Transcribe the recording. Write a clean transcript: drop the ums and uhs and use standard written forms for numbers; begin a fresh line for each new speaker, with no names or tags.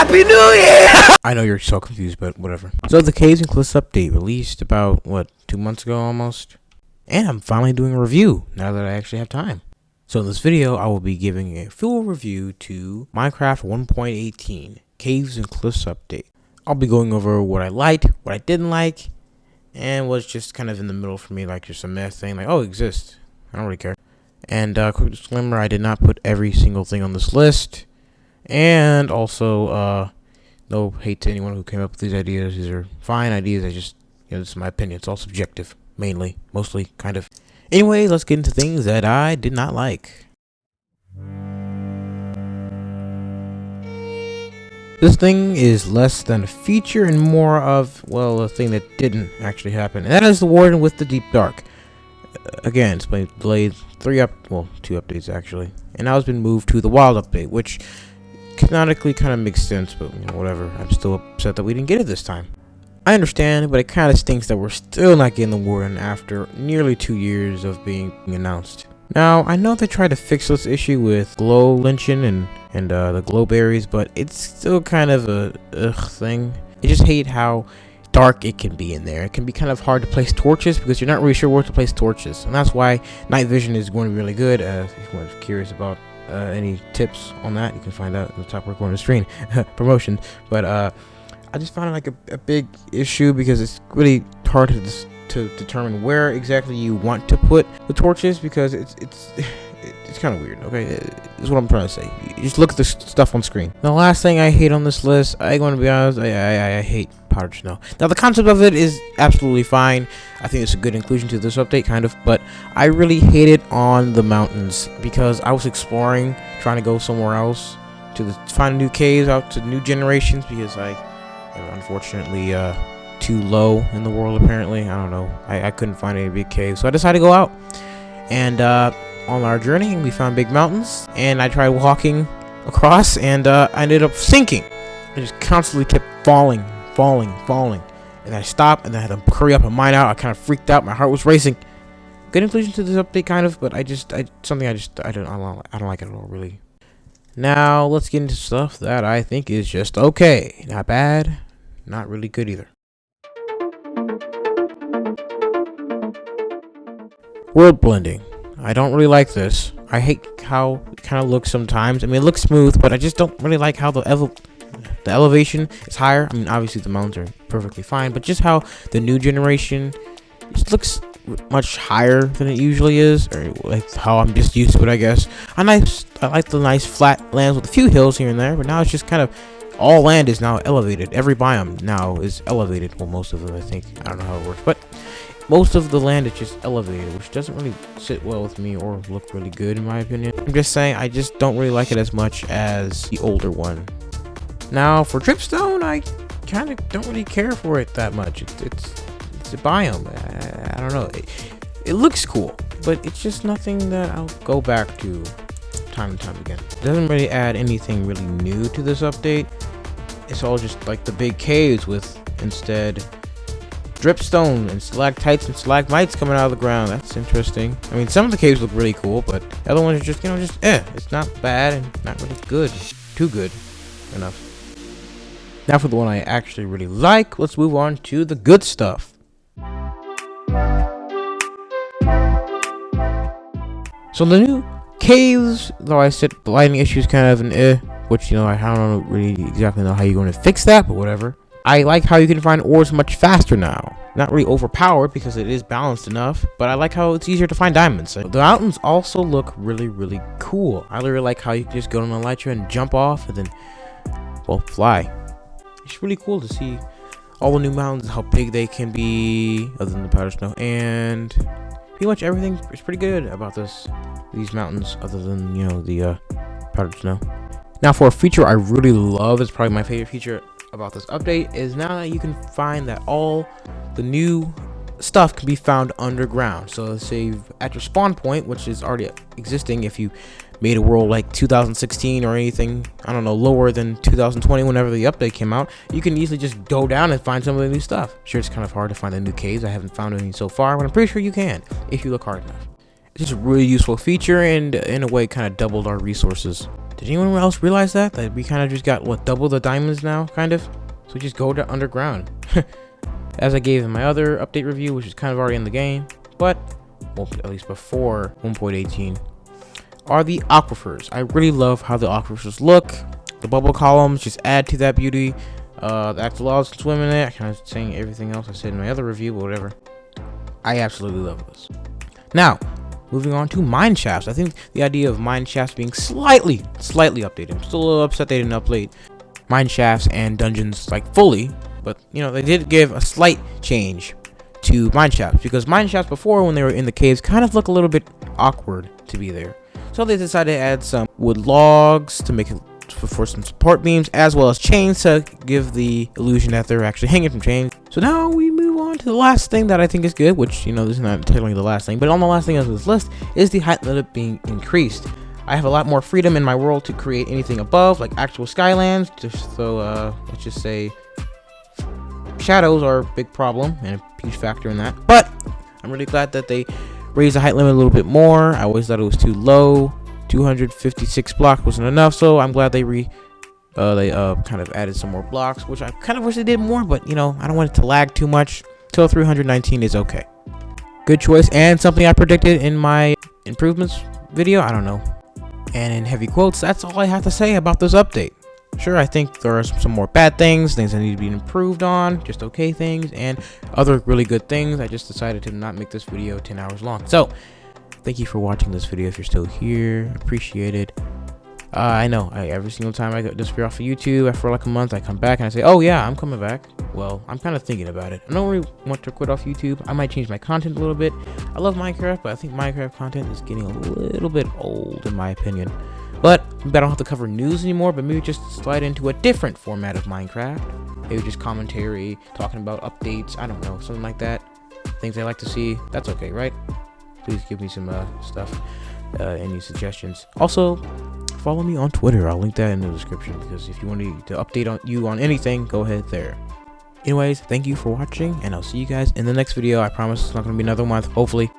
Happy New Year! I know you're so confused, but whatever. So the Caves and Cliffs update released about, 2 months ago almost? And I'm finally doing a review now that I actually have time. So in this video, I will be giving a full review to Minecraft 1.18 Caves and Cliffs update. I'll be going over what I liked, what I didn't like, and what's just kind of in the middle for me, like just a mess thing, like, oh, it exists. I don't really care. And quick disclaimer, I did not put every single thing on this list. And also, no hate to anyone who came up with these ideas. These are fine ideas. I just, this is my opinion. It's all subjective, mainly, mostly, kind of. Anyway, let's get into things that I did not like. This thing is less than a feature and more of, well, a thing that didn't actually happen. And that is the Warden with the Deep Dark. Again, it's been delayed 2 updates actually. And now it's been moved to the Wild update, which canonically kind of makes sense, but whatever. I'm still upset that we didn't get it this time. I understand, but it kind of stinks that we're still not getting the Warden after nearly 2 years of being announced. Now, I know they tried to fix this issue with glow lynching and the glow berries, but it's still kind of a thing. I just hate how dark it can be in there. It can be kind of hard to place torches because you're not really sure where to place torches, and that's why night vision is going to be really good. If you're curious about any tips on that, you can find out in the top right corner of the screen. Promotion. But I just found it like a big issue because it's really hard to determine where exactly you want to put the torches, because it's kind of weird. Okay, is what I'm trying to say. You just look at the stuff on screen. The last thing I hate on this list, I'm going to be honest, I hate powdered snow. Now the concept of it is absolutely fine. I think it's a good inclusion to this update, kind of, but I really hate it on the mountains because I was exploring, trying to go somewhere else to find new caves out to new generations, because I am unfortunately too low in the world apparently. I don't know. I couldn't find any big caves, so I decided to go out. And on our journey, we found big mountains, and I tried walking across, and I ended up sinking. I just constantly kept falling, and I stopped, and I had to hurry up and mine out. I kind of freaked out. My heart was racing. Good inclusion to this update, kind of, but I don't like it at all, really. Now let's get into stuff that I think is just okay. Not bad, not really good either. World blending. I don't really like this. I hate how it kind of looks sometimes. I mean, it looks smooth, but I just don't really like how the elevation is higher. I mean, obviously the mountains are perfectly fine, but just how the new generation just looks much higher than it usually is, or like how I'm just used to it, I guess. I like the nice flat lands with a few hills here and there, but now it's just kind of all land is now elevated. Every biome now is elevated. Well, most of them, I think. I don't know how it works, but most of the land is just elevated, which doesn't really sit well with me or look really good in my opinion. I'm just saying, I just don't really like it as much as the older one. Now for dripstone, I kind of don't really care for it that much. It's a biome. I don't know. It looks cool, but it's just nothing that I'll go back to time and time again. It doesn't really add anything really new to this update. It's all just like the big caves with instead dripstone and stalactites and stalagmites coming out of the ground. That's interesting. I mean, some of the caves look really cool, but the other ones are just, it's not bad and not really good. Too good enough. Now for the one I actually really like, let's move on to the good stuff. So the new caves, though I said the lighting issues kind of an which, I don't really exactly know how you're going to fix that, but whatever. I like how you can find ores much faster now. Not really overpowered because it is balanced enough, but I like how it's easier to find diamonds. The mountains also look really, really cool. I really like how you can just go on a elytra and jump off and then, fly. It's really cool to see all the new mountains, how big they can be, other than the powdered snow, and pretty much everything is pretty good about these mountains, other than, the powdered snow. Now for a feature I really love, it's probably my favorite feature about this update, is now that you can find that all the new stuff can be found underground. So let's say at your spawn point, which is already existing if you made a world like 2016 or anything, I don't know, lower than 2020 whenever the update came out, you can easily just go down and find some of the new stuff. Sure, it's kind of hard to find the new caves. I haven't found any so far, but I'm pretty sure you can if you look hard enough. It's a really useful feature, and in a way kind of doubled our resources. Did anyone else realize that we kind of just got double the diamonds now, kind of? So we just go to underground. As I gave in my other update review, which is kind of already in the game, but well, at least before 1.18, are the aquifers. I really love how the aquifers look. The bubble columns just add to that beauty. The axolotls can swim in it. I kind of saying everything else I said in my other review, but whatever. I absolutely love this. Now, moving on to mine shafts. I think the idea of mine shafts being slightly updated. I'm still a little upset they didn't update mine shafts and dungeons fully, but they did give a slight change to mine shafts, because mine shafts before, when they were in the caves, kind of look a little bit awkward to be there. So they decided to add some wood logs to make it for some support beams, as well as chains to give the illusion that they're actually hanging from chains. So now we move on to the last thing that I think is good, which this is not technically the last thing, but on the last thing on this list is the height limit being increased. I have a lot more freedom in my world to create anything above, like actual skylands. Let's just say shadows are a big problem and a huge factor in that. But I'm really glad that they raised the height limit a little bit more. I always thought it was too low. 256 blocks wasn't enough, so I'm glad they kind of added some more blocks, which I kind of wish they did more, but I don't want it to lag too much. Till 319 is okay. Good choice, and something I predicted in my improvements video. I don't know. And in heavy quotes, that's all I have to say about this update. Sure, I think there are some more bad things that need to be improved on, just okay things, and other really good things. I just decided to not make this video 10 hours long. So, thank you for watching this video. If you're still here, appreciate it. I know, every single time I disappear off of YouTube after a month, I come back and I say, oh yeah, I'm coming back. Well, I'm kind of thinking about it. I don't really want to quit off YouTube. I might change my content a little bit. I love Minecraft, but I think Minecraft content is getting a little bit old, in my opinion. But maybe I don't have to cover news anymore, but maybe just slide into a different format of Minecraft. Maybe just commentary, talking about updates, I don't know, something like that. Things I like to see. That's okay, right? Please give me some stuff, any suggestions. Also, follow me on Twitter. I'll link that in the description, because if you want to update on anything, go ahead there. Anyways, thank you for watching, and I'll see you guys in the next video. I promise it's not going to be another month, hopefully.